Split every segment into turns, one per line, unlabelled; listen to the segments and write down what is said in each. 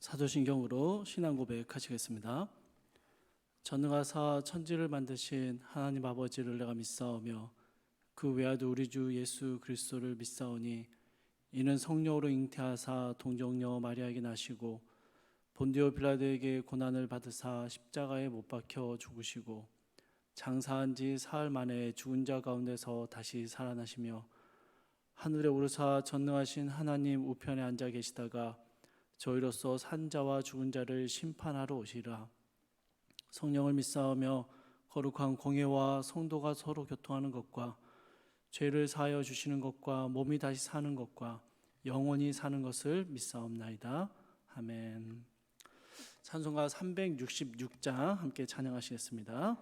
사도신경으로 신앙 고백하시겠습니다. 전능하사 천지를 만드신 하나님 아버지를 내가 믿사오며 그 외아들 우리 주 예수 그리스도를 믿사오니 이는 성령으로 잉태하사 동정녀 마리아에게 나시고 본디오 빌라도에게 고난을 받으사 십자가에 못 박혀 죽으시고 장사한 지 사흘 만에 죽은 자 가운데서 다시 살아나시며 하늘에 오르사 전능하신 하나님 우편에 앉아 계시다가 저희로서 산 자와 죽은 자를 심판하러 오시리라. 성령을 믿사오며 거룩한 공예와 성도가 서로 교통하는 것과 죄를 사하여 주시는 것과 몸이 다시 사는 것과 영원히 사는 것을 믿사옵나이다. 아멘. 찬송가 366장 함께 찬양하시겠습니다.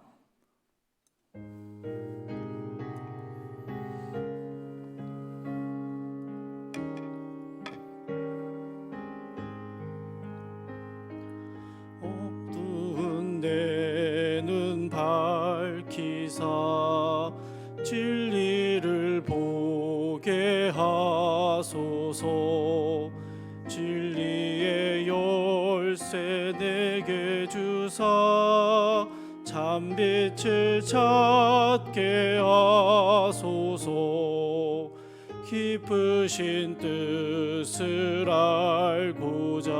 어두운 내 눈 밝히사 진리를 보게 하소서. 진리의 열쇠 내게 주사 참빛을 찾게 하소서. 깊으신 뜻을 알고자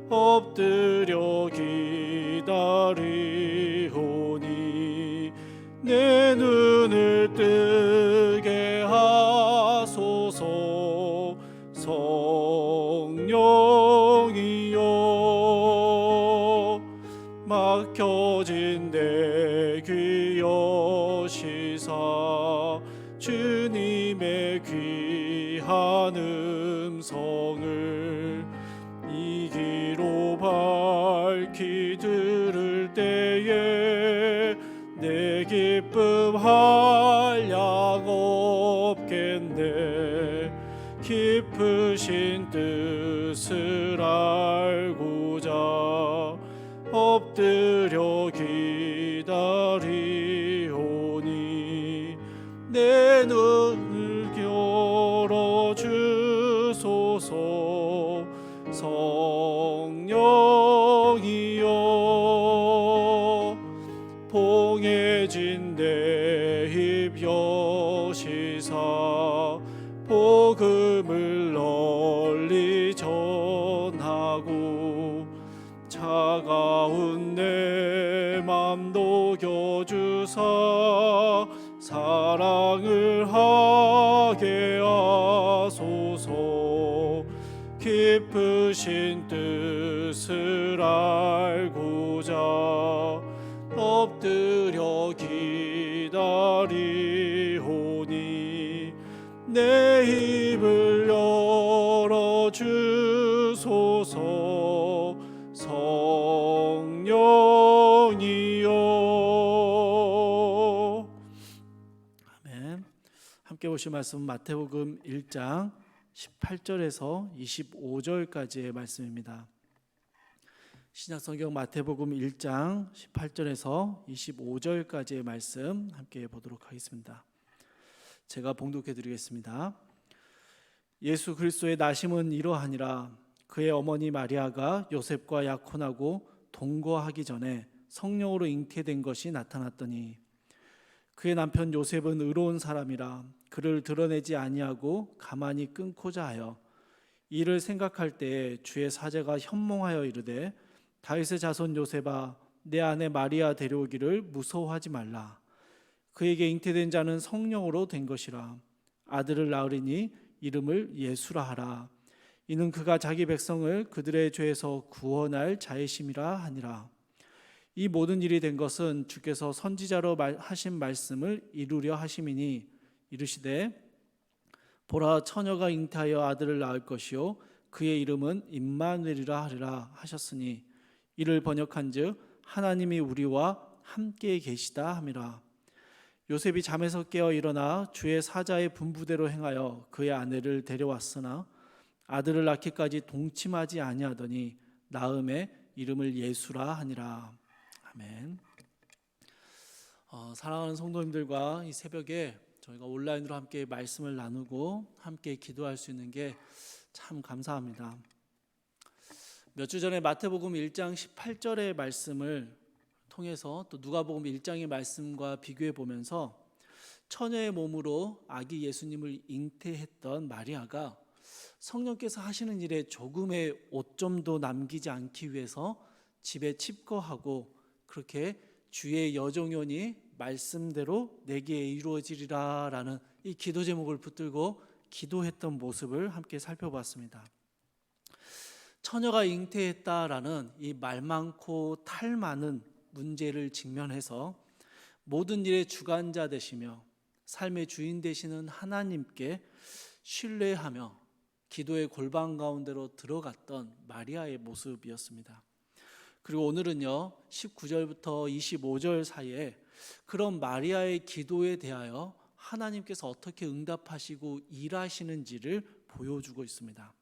엎드려 기다리오니 내 눈을 뜨게 하소서. 성령이여 막혀진 내 귀 여시사 주님의 귀한 음성을 이 귀로 밝히 들을 때에 내 기쁨 한량 없겠네. 깊으신 뜻을 알고자 엎드려 기다리오니 내 눈을 열어주소서. 성령이여 봉해진 내 입 여시사 복음을 널리 전하고 차가운 내 맘 녹여주사 사랑을 하게 하소서. 깊으신 뜻을 알고자 엎드려 기다리오니 내 입을 열어주소서. 성령이여. 아멘. 함께 보실 말씀은 마태복음 1장 18절에서 25절까지의 말씀입니다. 신약성경 마태복음 1장 18절에서 25절까지의 말씀 함께 보도록 하겠습니다. 제가 봉독해 드리겠습니다. 예수 그리스도의 나심은 이러하니라. 그의 어머니 마리아가 요셉과 약혼하고 동거하기 전에 성령으로 잉태된 것이 나타났더니 그의 남편 요셉은 의로운 사람이라 그를 드러내지 아니하고 가만히 끊고자 하여 이를 생각할 때에 주의 사제가 현몽하여 이르되 다윗의 자손 요셉아 내 아내 마리아 데려오기를 무서워하지 말라. 그에게 잉태된 자는 성령으로 된 것이라. 아들을 낳으리니 이름을 예수라 하라. 이는 그가 자기 백성을 그들의 죄에서 구원할 자이심이라 하니라. 이 모든 일이 된 것은 주께서 선지자로 하신 말씀을 이루려 하심이니 이르시되 보라 처녀가 잉태하여 아들을 낳을 것이요 그의 이름은 임마누엘이라 하리라 하셨으니 이를 번역한즉 하나님이 우리와 함께 계시다 함이라. 요셉이 잠에서 깨어 일어나 주의 사자의 분부대로 행하여 그의 아내를 데려왔으나 아들을 낳기까지 동침하지 아니하더니 낳음에 이름을 예수라 하니라. 아멘. 사랑하는 성도님들과 이 새벽에 저희가 온라인으로 함께 말씀을 나누고 함께 기도할 수 있는 게 참 감사합니다. 몇 주 전에 마태복음 1장 18절의 말씀을 통해서 또 누가복음 1장의 말씀과 비교해 보면서 처녀의 몸으로 아기 예수님을 잉태했던 마리아가 성령께서 하시는 일에 조금의 오점도 남기지 않기 위해서 집에 칩거하고 그렇게 주의 여종연이 말씀대로 내게 이루어지리라 라는 이 기도 제목을 붙들고 기도했던 모습을 함께 살펴봤습니다. 처녀가 잉태했다라는 이 말 많고 탈 많은 문제를 직면해서 모든 일의 주관자 되시며 삶의 주인 되시는 하나님께 신뢰하며 기도의 골방 가운데로 들어갔던 마리아의 모습이었습니다. 그리고 오늘은요 19절부터 25절 사이에 그런 마리아의 기도에 대하여 하나님께서 어떻게 응답하시고 일하시는지를 보여주고 있습니다.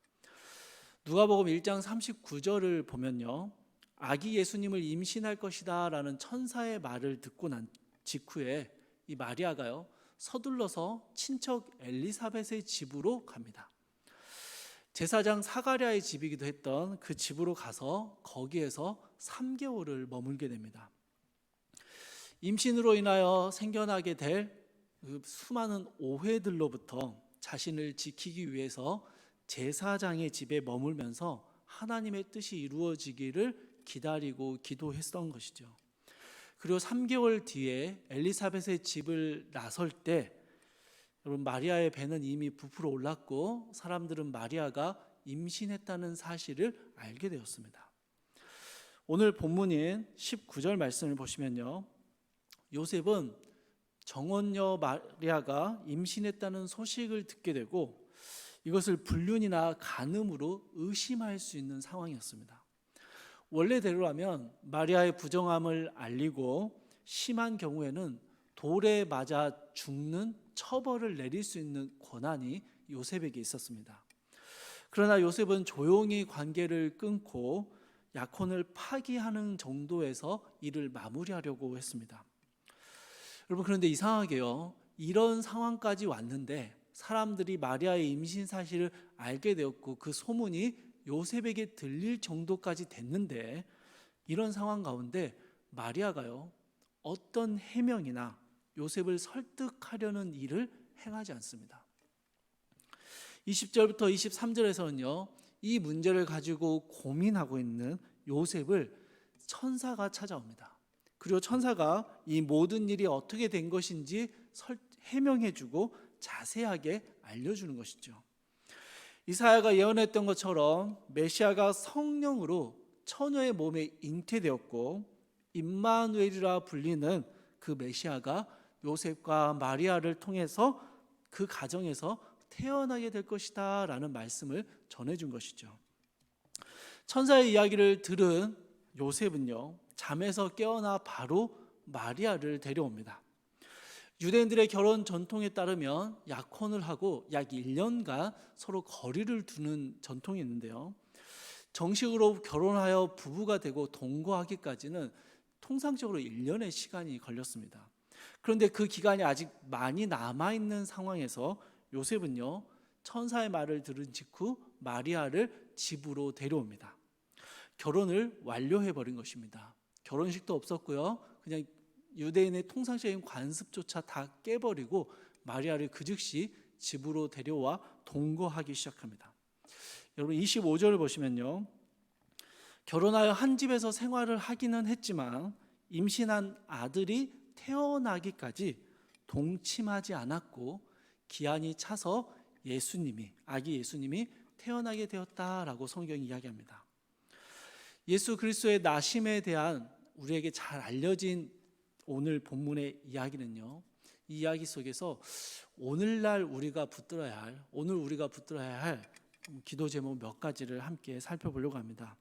누가복음 1장 39절을 보면요 아기 예수님을 임신할 것이다 라는 천사의 말을 듣고 난 직후에 이 마리아가요 서둘러서 친척 엘리사벳의 집으로 갑니다. 제사장 사가랴의 집이기도 했던 그 집으로 가서 거기에서 3개월을 머물게 됩니다. 임신으로 인하여 생겨나게 될 그 수많은 오해들로부터 자신을 지키기 위해서 제사장의 집에 머물면서 하나님의 뜻이 이루어지기를 기다리고 기도했던 것이죠. 그리고 3개월 뒤에 엘리사벳의 집을 나설 때 여러분 마리아의 배는 이미 부풀어 올랐고 사람들은 마리아가 임신했다는 사실을 알게 되었습니다. 오늘 본문인 19절 말씀을 보시면요 요셉은 정혼녀 마리아가 임신했다는 소식을 듣게 되고 이것을 불륜이나 간음으로 의심할 수 있는 상황이었습니다. 원래대로라면 마리아의 부정함을 알리고 심한 경우에는 돌에 맞아 죽는 처벌을 내릴 수 있는 권한이 요셉에게 있었습니다. 그러나 요셉은 조용히 관계를 끊고 약혼을 파기하는 정도에서 이를 마무리하려고 했습니다. 여러분 그런데 이상하게요 이런 상황까지 왔는데 사람들이 마리아의 임신 사실을 알게 되었고 그 소문이 요셉에게 들릴 정도까지 됐는데 이런 상황 가운데 마리아가요 어떤 해명이나 요셉을 설득하려는 일을 행하지 않습니다. 20절부터 23절에서는요 이 문제를 가지고 고민하고 있는 요셉을 천사가 찾아옵니다. 그리고 천사가 이 모든 일이 어떻게 된 것인지 해명해주고 자세하게 알려주는 것이죠. 이사야가 예언했던 것처럼 메시아가 성령으로 처녀의 몸에 잉태되었고 임마누엘이라 불리는 그 메시아가 요셉과 마리아를 통해서 그 가정에서 태어나게 될 것이다 라는 말씀을 전해준 것이죠. 천사의 이야기를 들은 요셉은요 잠에서 깨어나 바로 마리아를 데려옵니다. 유대인들의 결혼 전통에 따르면 약혼을 하고 약 1년간 서로 거리를 두는 전통이 있는데요. 정식으로 결혼하여 부부가 되고 동거하기까지는 통상적으로 1년의 시간이 걸렸습니다. 그런데 그 기간이 아직 많이 남아있는 상황에서 요셉은요 천사의 말을 들은 직후 마리아를 집으로 데려옵니다. 결혼을 완료해버린 것입니다. 결혼식도 없었고요 그냥 유대인의 통상적인 관습조차 다 깨버리고 마리아를 그 즉시 집으로 데려와 동거하기 시작합니다. 여러분 25절을 보시면요 결혼하여 한 집에서 생활을 하기는 했지만 임신한 아들이 태어나기까지 동침하지 않았고 기한이 차서 아기 예수님이 태어나게 되었다라고 성경이 이야기합니다. 예수 그리스도의 나심에 대한 우리에게 잘 알려진 오늘 본문의 이야기는요 이 이야기 속에서 오늘 우리가 붙들어야 할 기도 제목 몇 가지를 함께 살펴보려고 합니다.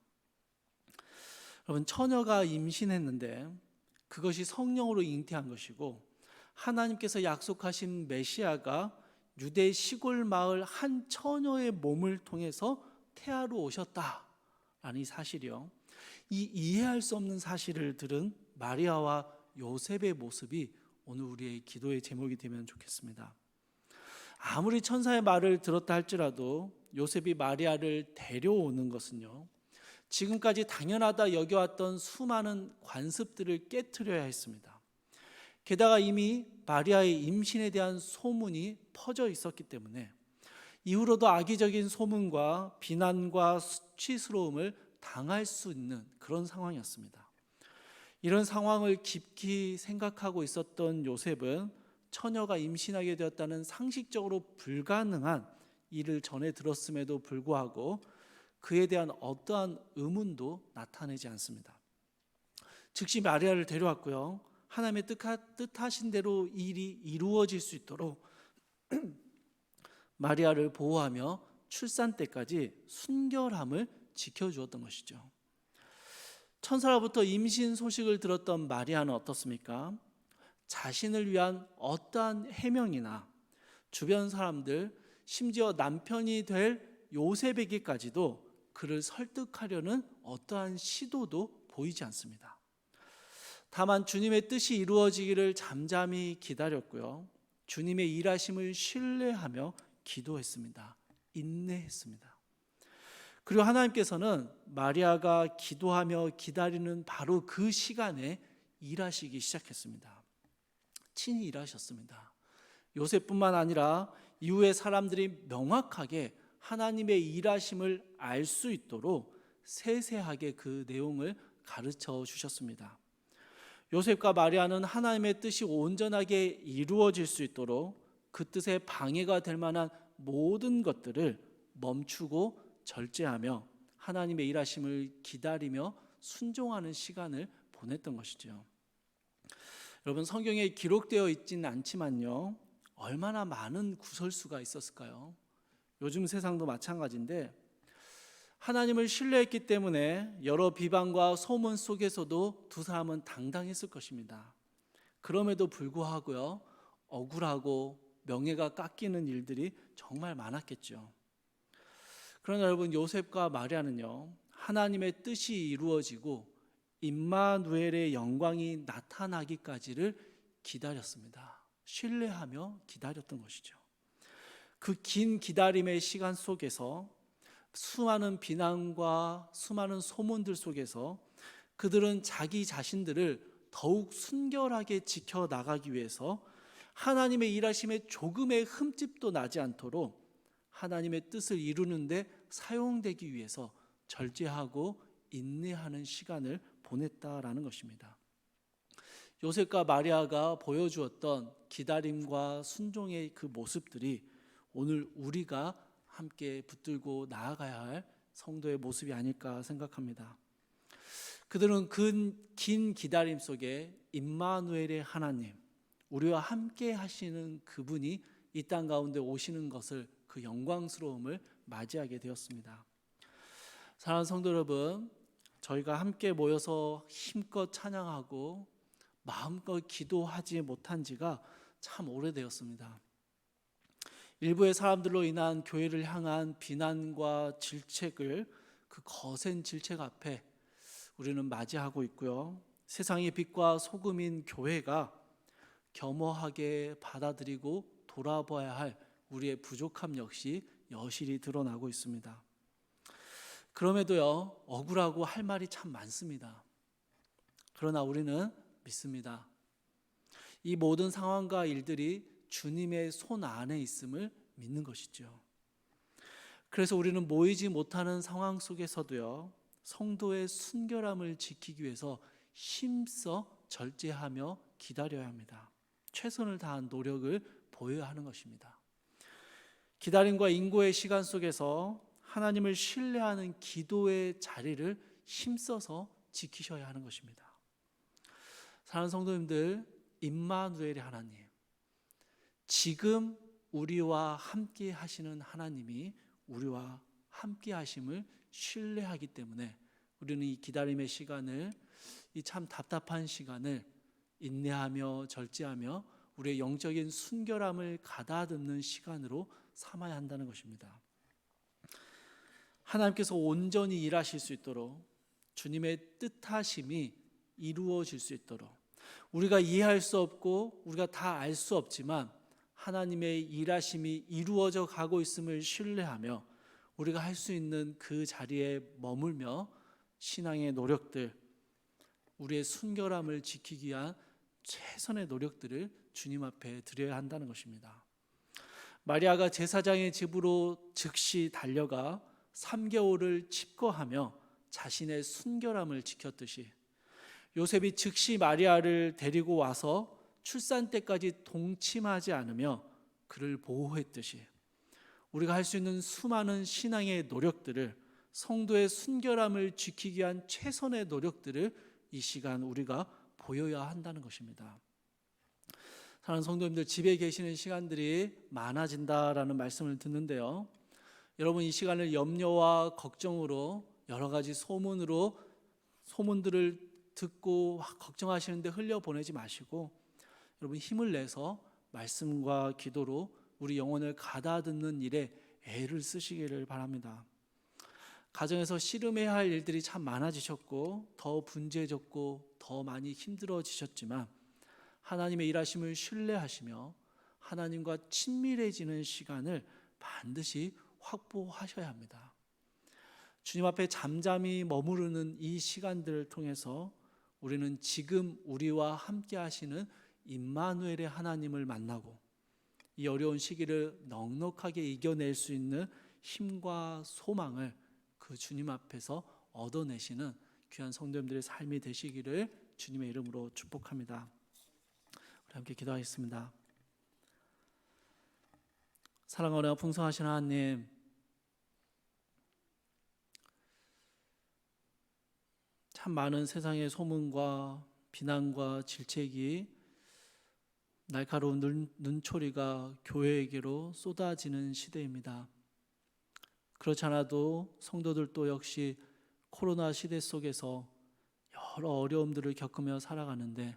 여러분 처녀가 임신했는데 그것이 성령으로 잉태한 것이고 하나님께서 약속하신 메시아가 유대 시골 마을 한 처녀의 몸을 통해서 태아로 오셨다라는 이 사실이요 이 이해할 수 없는 사실을 들은 마리아와 요셉의 모습이 오늘 우리의 기도의 제목이 되면 좋겠습니다. 아무리 천사의 말을 들었다 할지라도 요셉이 마리아를 데려오는 것은요 지금까지 당연하다 여겨왔던 수많은 관습들을 깨트려야 했습니다. 게다가 이미 마리아의 임신에 대한 소문이 퍼져 있었기 때문에 이후로도 악의적인 소문과 비난과 수치스러움을 당할 수 있는 그런 상황이었습니다. 이런 상황을 깊이 생각하고 있었던 요셉은 처녀가 임신하게 되었다는 상식적으로 불가능한 일을 전해 들었음에도 불구하고 그에 대한 어떠한 의문도 나타내지 않습니다. 즉시 마리아를 데려왔고요. 하나님의 뜻하신 대로 일이 이루어질 수 있도록 마리아를 보호하며 출산 때까지 순결함을 지켜주었던 것이죠. 천사로부터 임신 소식을 들었던 마리아는 어떻습니까? 자신을 위한 어떠한 해명이나 주변 사람들, 심지어 남편이 될 요셉에게까지도 그를 설득하려는 어떠한 시도도 보이지 않습니다. 다만 주님의 뜻이 이루어지기를 잠잠히 기다렸고요. 주님의 일하심을 신뢰하며 기도했습니다. 인내했습니다. 그리고 하나님께서는 마리아가 기도하며 기다리는 바로 그 시간에 일하시기 시작했습니다. 친히 일하셨습니다. 요셉뿐만 아니라 이후에 사람들이 명확하게 하나님의 일하심을 알 수 있도록 세세하게 그 내용을 가르쳐 주셨습니다. 요셉과 마리아는 하나님의 뜻이 온전하게 이루어질 수 있도록 그 뜻에 방해가 될 만한 모든 것들을 멈추고 절제하며 하나님의 일하심을 기다리며 순종하는 시간을 보냈던 것이죠. 여러분, 성경에 기록되어 있지는 않지만요, 얼마나 많은 구설수가 있었을까요? 요즘 세상도 마찬가지인데 하나님을 신뢰했기 때문에 여러 비방과 소문 속에서도 두 사람은 당당했을 것입니다. 그럼에도 불구하고요, 억울하고 명예가 깎이는 일들이 정말 많았겠죠. 그러나 여러분, 요셉과 마리아는요, 하나님의 뜻이 이루어지고 임마누엘의 영광이 나타나기까지를 기다렸습니다. 신뢰하며 기다렸던 것이죠. 그 긴 기다림의 시간 속에서 수많은 비난과 수많은 소문들 속에서 그들은 자기 자신들을 더욱 순결하게 지켜나가기 위해서 하나님의 일하심에 조금의 흠집도 나지 않도록 하나님의 뜻을 이루는데 사용되기 위해서 절제하고 인내하는 시간을 보냈다라는 것입니다. 요셉과 마리아가 보여주었던 기다림과 순종의 그 모습들이 오늘 우리가 함께 붙들고 나아가야 할 성도의 모습이 아닐까 생각합니다. 그들은 그 긴 기다림 속에 임마누엘의 하나님, 우리와 함께 하시는 그분이 이 땅 가운데 오시는 것을, 그 영광스러움을 맞이하게 되었습니다. 사랑하는 성도 여러분, 저희가 함께 모여서 힘껏 찬양하고 마음껏 기도하지 못한 지가 참 오래되었습니다. 일부의 사람들로 인한 교회를 향한 비난과 질책을, 그 거센 질책 앞에 우리는 맞이하고 있고요. 세상의 빛과 소금인 교회가 겸허하게 받아들이고 돌아봐야 할 우리의 부족함 역시 여실히 드러나고 있습니다. 그럼에도요, 억울하고 할 말이 참 많습니다. 그러나 우리는 믿습니다. 이 모든 상황과 일들이 주님의 손 안에 있음을 믿는 것이죠. 그래서 우리는 모이지 못하는 상황 속에서도요, 성도의 순결함을 지키기 위해서 힘써 절제하며 기다려야 합니다. 최선을 다한 노력을 보여야 하는 것입니다. 기다림과 인고의 시간 속에서 하나님을 신뢰하는 기도의 자리를 힘써서 지키셔야 하는 것입니다. 사랑하는 성도님들, 임마누엘의 하나님, 지금 우리와 함께 하시는 하나님이 우리와 함께 하심을 신뢰하기 때문에 우리는 이 기다림의 시간을, 이 참 답답한 시간을 인내하며 절제하며 우리의 영적인 순결함을 가다듬는 시간으로 삼아야 한다는 것입니다. 하나님께서 온전히 일하실 수 있도록, 주님의 뜻하심이 이루어질 수 있도록, 우리가 이해할 수 없고 우리가 다 알 수 없지만 하나님의 일하심이 이루어져 가고 있음을 신뢰하며 우리가 할 수 있는 그 자리에 머물며 신앙의 노력들, 우리의 순결함을 지키기 위한 최선의 노력들을 주님 앞에 드려야 한다는 것입니다. 마리아가 제사장의 집으로 즉시 달려가 3개월을 칩거하며 자신의 순결함을 지켰듯이, 요셉이 즉시 마리아를 데리고 와서 출산 때까지 동침하지 않으며 그를 보호했듯이, 우리가 할 수 있는 수많은 신앙의 노력들을, 성도의 순결함을 지키기 위한 최선의 노력들을 이 시간 우리가 보여야 한다는 것입니다. 사랑하는 성도님들, 집에 계시는 시간들이 많아진다라는 말씀을 듣는데요, 여러분 이 시간을 염려와 걱정으로, 여러 가지 소문들을 듣고 걱정하시는데 흘려보내지 마시고, 여러분 힘을 내서 말씀과 기도로 우리 영혼을 가다듬는 일에 애를 쓰시기를 바랍니다. 가정에서 씨름해야 할 일들이 참 많아지셨고 더 분주해졌고 더 많이 힘들어지셨지만, 하나님의 일하심을 신뢰하시며 하나님과 친밀해지는 시간을 반드시 확보하셔야 합니다. 주님 앞에 잠잠히 머무르는 이 시간들을 통해서 우리는 지금 우리와 함께 하시는 임마누엘의 하나님을 만나고, 이 어려운 시기를 넉넉하게 이겨낼 수 있는 힘과 소망을 그 주님 앞에서 얻어내시는 귀한 성도님들의 삶이 되시기를 주님의 이름으로 축복합니다. 우리 함께 기도하겠습니다. 사랑하고 풍성하신 하나님, 참 많은 세상의 소문과 비난과 질책이, 날카로운 눈초리가 교회에게로 쏟아지는 시대입니다. 그렇지 않아도 성도들도 역시 코로나 시대 속에서 여러 어려움들을 겪으며 살아가는데,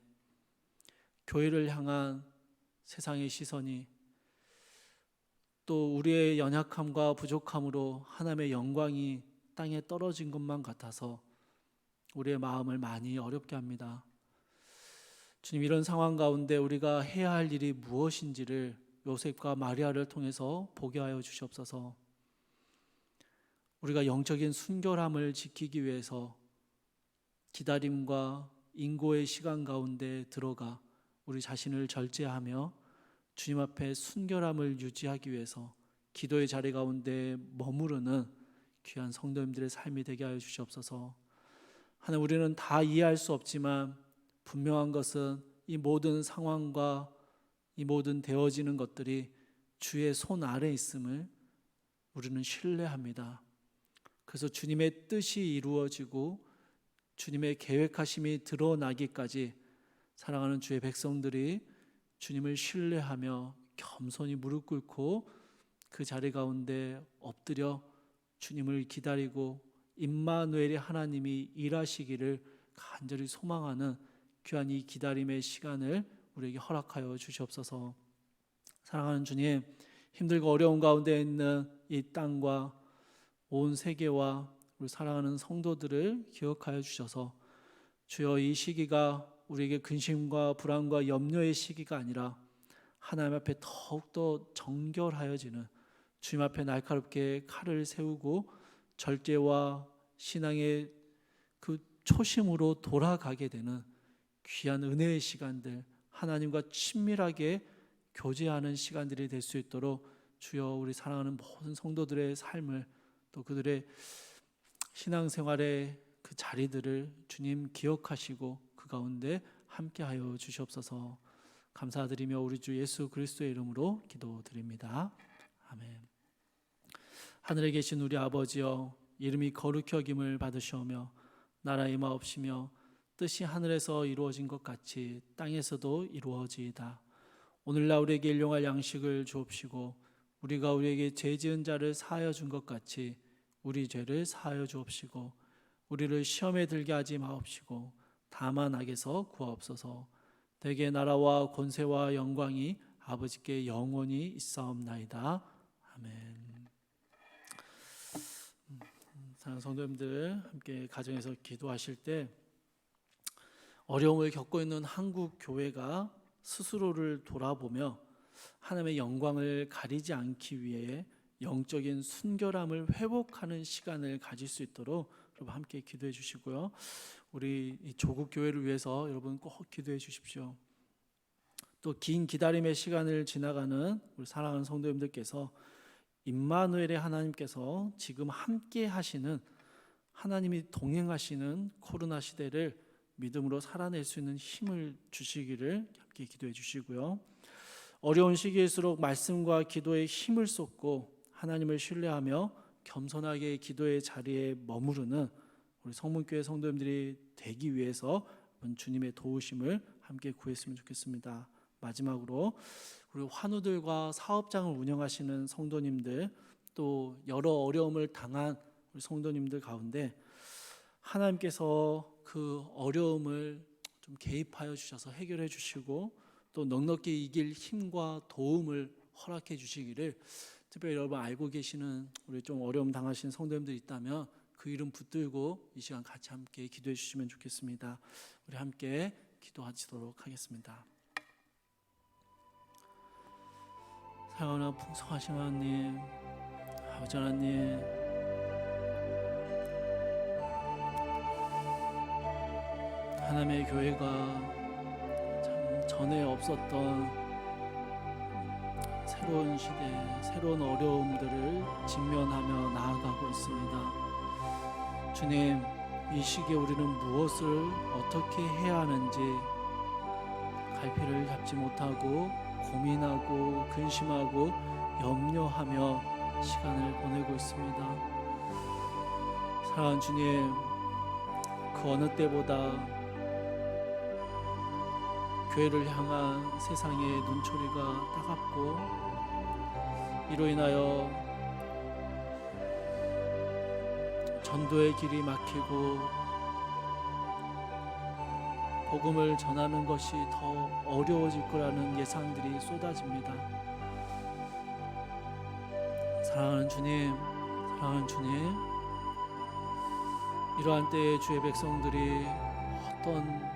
교회를 향한 세상의 시선이 또 우리의 연약함과 부족함으로 하나님의 영광이 땅에 떨어진 것만 같아서 우리의 마음을 많이 어렵게 합니다. 주님, 이런 상황 가운데 우리가 해야 할 일이 무엇인지를 요셉과 마리아를 통해서 보게 하여 주시옵소서. 우리가 영적인 순결함을 지키기 위해서 기다림과 인고의 시간 가운데 들어가 우리 자신을 절제하며 주님 앞에 순결함을 유지하기 위해서 기도의 자리 가운데 머무르는 귀한 성도님들의 삶이 되게 하여 주시옵소서. 하나님, 우리는 다 이해할 수 없지만 분명한 것은 이 모든 상황과 이 모든 되어지는 것들이 주의 손 아래 있음을 우리는 신뢰합니다. 그래서 주님의 뜻이 이루어지고 주님의 계획하심이 드러나기까지 사랑하는 주의 백성들이 주님을 신뢰하며 겸손히 무릎 꿇고 그 자리 가운데 엎드려 주님을 기다리고 임마누엘의 하나님이 일하시기를 간절히 소망하는 귀한 이 기다림의 시간을 우리에게 허락하여 주시옵소서. 사랑하는 주님, 힘들고 어려운 가운데 있는 이 땅과 온 세계와 우리 사랑하는 성도들을 기억하여 주셔서 주여, 이 시기가 우리에게 근심과 불안과 염려의 시기가 아니라 하나님 앞에 더욱더 정결하여지는, 주님 앞에 날카롭게 칼을 세우고 절제와 신앙의 그 초심으로 돌아가게 되는 귀한 은혜의 시간들, 하나님과 친밀하게 교제하는 시간들이 될 수 있도록 주여, 우리 사랑하는 모든 성도들의 삶을, 또 그들의 신앙생활의 그 자리들을 주님 기억하시고 그 가운데 함께하여 주시옵소서. 감사드리며 우리 주 예수 그리스도의 이름으로 기도드립니다. 아멘. 하늘에 계신 우리 아버지여, 이름이 거룩히 여김을 받으시오며 나라 임하옵시며 뜻이 하늘에서 이루어진 것 같이 땅에서도 이루어지이다. 오늘날 우리에게 일용할 양식을 주옵시고 우리가 우리에게 죄 지은 자를 사하여 준 것 같이 우리 죄를 사하여 주옵시고 우리를 시험에 들게 하지 마옵시고 다만 악에서 구하옵소서. 대개 나라와 권세와 영광이 아버지께 영원히 있사옵나이다. 아멘. 사랑하는 성도님들, 함께 가정에서 기도하실 때 어려움을 겪고 있는 한국 교회가 스스로를 돌아보며 하나님의 영광을 가리지 않기 위해 영적인 순결함을 회복하는 시간을 가질 수 있도록 여러분 함께 기도해 주시고요. 우리 이 조국 교회를 위해서 여러분 꼭 기도해 주십시오. 또 긴 기다림의 시간을 지나가는 우리 사랑하는 성도님들께서 임마누엘의 하나님께서 지금 함께 하시는, 하나님이 동행하시는 코로나 시대를 믿음으로 살아낼 수 있는 힘을 주시기를 함께 기도해 주시고요. 어려운 시기일수록 말씀과 기도에 힘을 쏟고 하나님을 신뢰하며 겸손하게 기도의 자리에 머무르는 우리 성문교회 성도님들이 되기 위해서 주님의 도우심을 함께 구했으면 좋겠습니다. 마지막으로 우리 환우들과 사업장을 운영하시는 성도님들, 또 여러 어려움을 당한 우리 성도님들 가운데 하나님께서 그 어려움을 좀 개입하여 주셔서 해결해 주시고 또 넉넉히 이길 힘과 도움을 허락해 주시기를, 특별히 여러분 알고 계시는 우리 좀 어려움 당하신 성도님들 있다면 그 이름 붙들고 이 시간 같이 함께 기도해 주시면 좋겠습니다. 우리 함께 기도하시도록 하겠습니다. 사랑하는 풍성하신 하나님, 아버지 하나님, 하나님의 교회가 참 전에 없었던 새로운 시대, 새로운 어려움들을 직면하며 나아가고 있습니다. 주님, 이 시기에 우리는 무엇을 어떻게 해야 하는지 갈피를 잡지 못하고 고민하고 근심하고 염려하며 시간을 보내고 있습니다. 사랑하는 주님, 그 어느 때보다 교회를 향한 세상의 눈초리가 따갑고 이로 인하여 전도의 길이 막히고 복음을 전하는 것이 더 어려워질 거라는 예상들이 쏟아집니다. 사랑하는 주님, 사랑하는 주님, 이러한 때에 주의 백성들이 어떤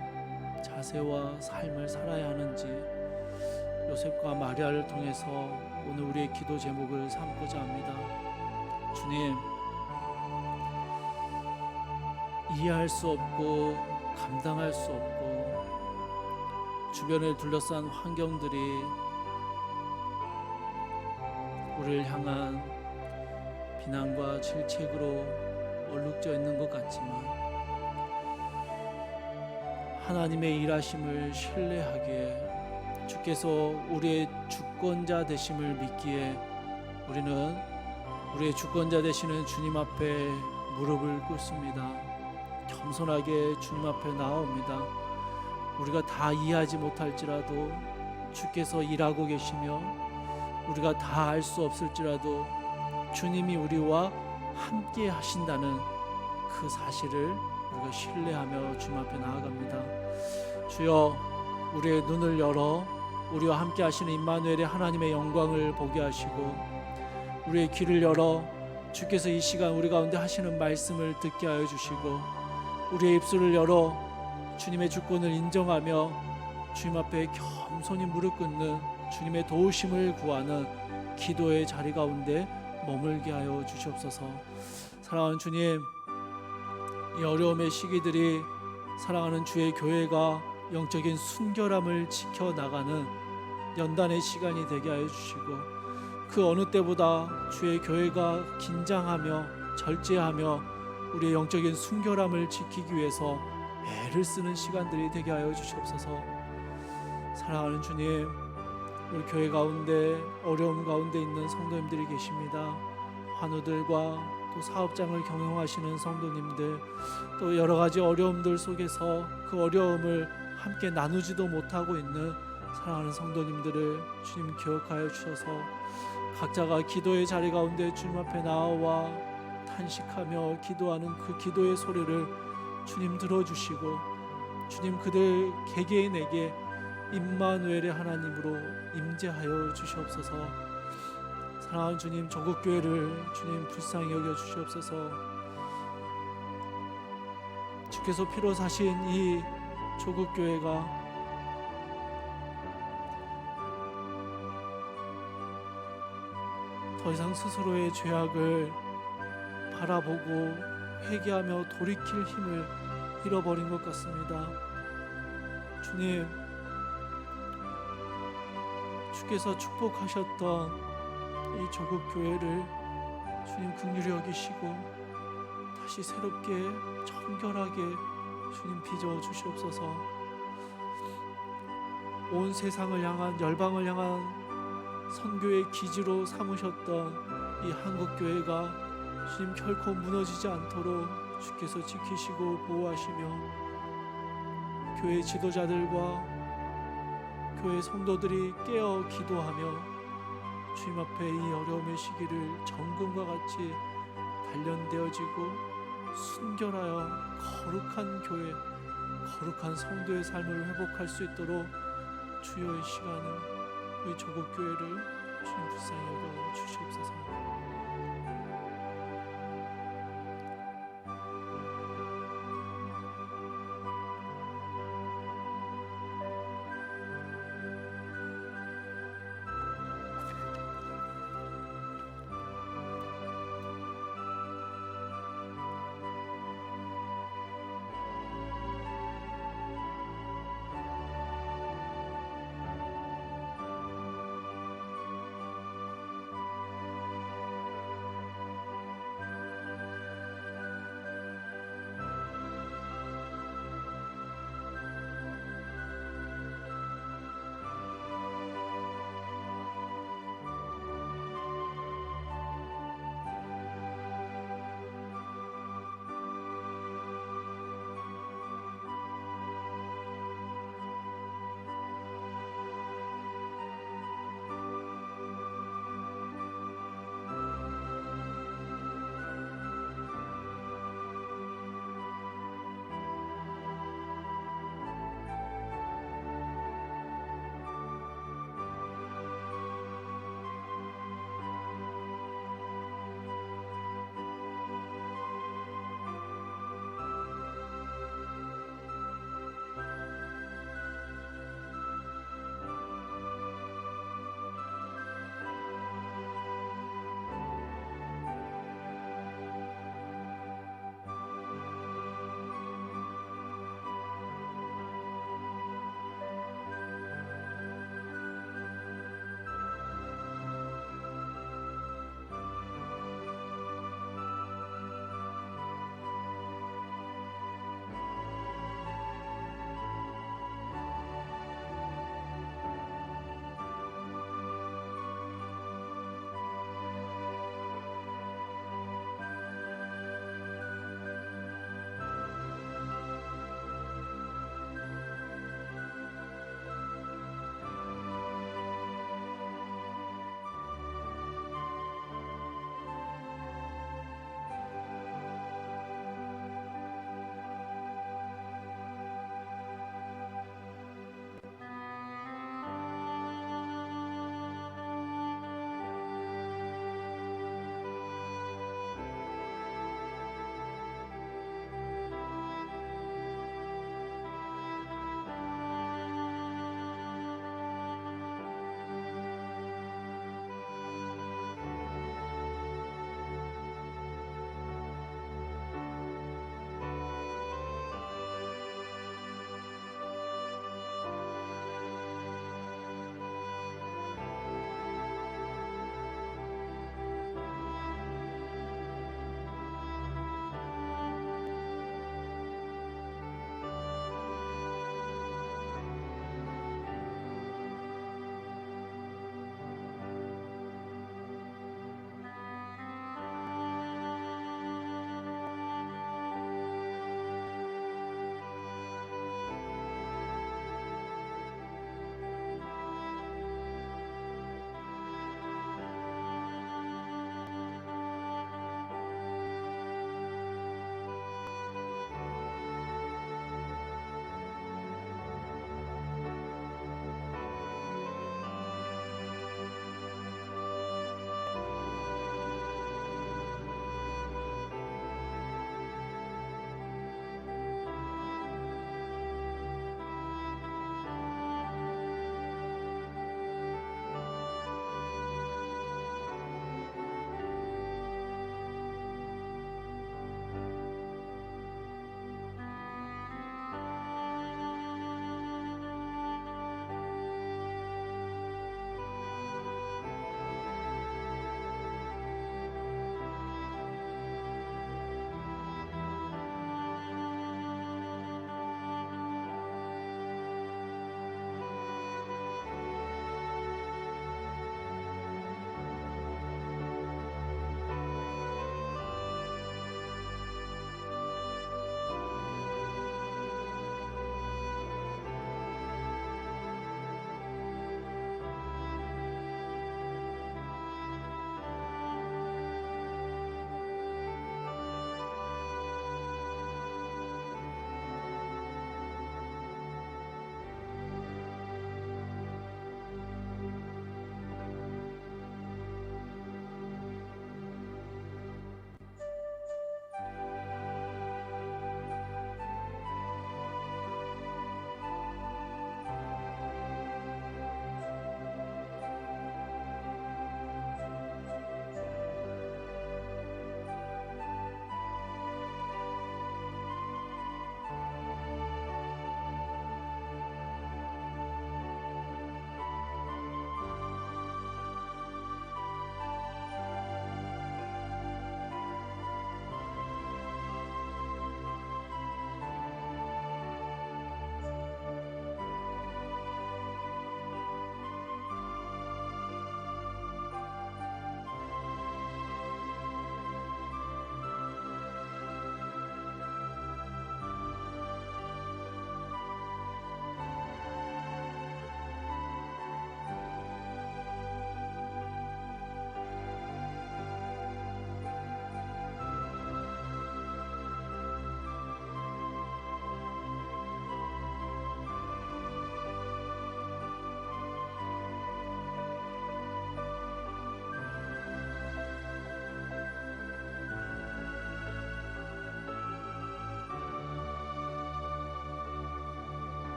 자세와 삶을 살아야 하는지 요셉과 마리아를 통해서 오늘 우리의 기도 제목을 삼고자 합니다. 주님, 이해할 수 없고 감당할 수 없고 주변을 둘러싼 환경들이 우리를 향한 비난과 질책으로 얼룩져 있는 것 같지만 하나님의 일하심을 신뢰하기에, 주께서 우리의 주권자 되심을 믿기에 우리는 우리의 주권자 되시는 주님 앞에 무릎을 꿇습니다. 겸손하게 주님 앞에 나옵니다. 우리가 다 이해하지 못할지라도 주께서 일하고 계시며 우리가 다 알 수 없을지라도 주님이 우리와 함께 하신다는 그 사실을 우리가 신뢰하며 주님 앞에 나아갑니다. 주여, 우리의 눈을 열어 우리와 함께 하시는 임마누엘의 하나님의 영광을 보게 하시고 우리의 귀를 열어 주께서 이 시간 우리 가운데 하시는 말씀을 듣게 하여 주시고 우리의 입술을 열어 주님의 주권을 인정하며 주님 앞에 겸손히 무릎 꿇는 주님의 도우심을 구하는 기도의 자리 가운데 머물게 하여 주시옵소서. 사랑하는 주님, 이 어려움의 시기들이 사랑하는 주의 교회가 영적인 순결함을 지켜나가는 연단의 시간이 되게 하여 주시고 그 어느 때보다 주의 교회가 긴장하며 절제하며 우리의 영적인 순결함을 지키기 위해서 애를 쓰는 시간들이 되게 하여 주시옵소서. 사랑하는 주님, 우리 교회 가운데 어려움 가운데 있는 성도님들이 계십니다. 환우들과 또 사업장을 경영하시는 성도님들, 또 여러 가지 어려움들 속에서 그 어려움을 함께 나누지도 못하고 있는 사랑하는 성도님들을 주님 기억하여 주셔서 각자가 기도의 자리 가운데 주님 앞에 나와 탄식하며 기도하는 그 기도의 소리를 주님 들어주시고 주님 그들 개개인에게 임마누엘의 하나님으로 임재하여 주시옵소서. 사랑하는 주님, 조국교회를 주님 불쌍히 여겨 주시옵소서. 주께서 피로 사신 이 조국교회가 더 이상 스스로의 죄악을 바라보고 회개하며 돌이킬 힘을 잃어버린 것 같습니다. 주님, 주께서 축복하셨던 이 조국 교회를 주님 긍휼히 여기시고 다시 새롭게 정결하게 주님 빚어 주시옵소서. 온 세상을 향한, 열방을 향한 선교의 기지로 삼으셨던 이 한국교회가 주님 결코 무너지지 않도록 주께서 지키시고 보호하시며, 교회 지도자들과 교회 성도들이 깨어 기도하며 주님 앞에 이 어려움의 시기를 정금과 같이 단련되어지고 순결하여 거룩한 교회, 거룩한 성도의 삶을 회복할 수 있도록 주여 이 시간을 우리 조국 교회를 주님 불쌍히 여겨 주시옵소서.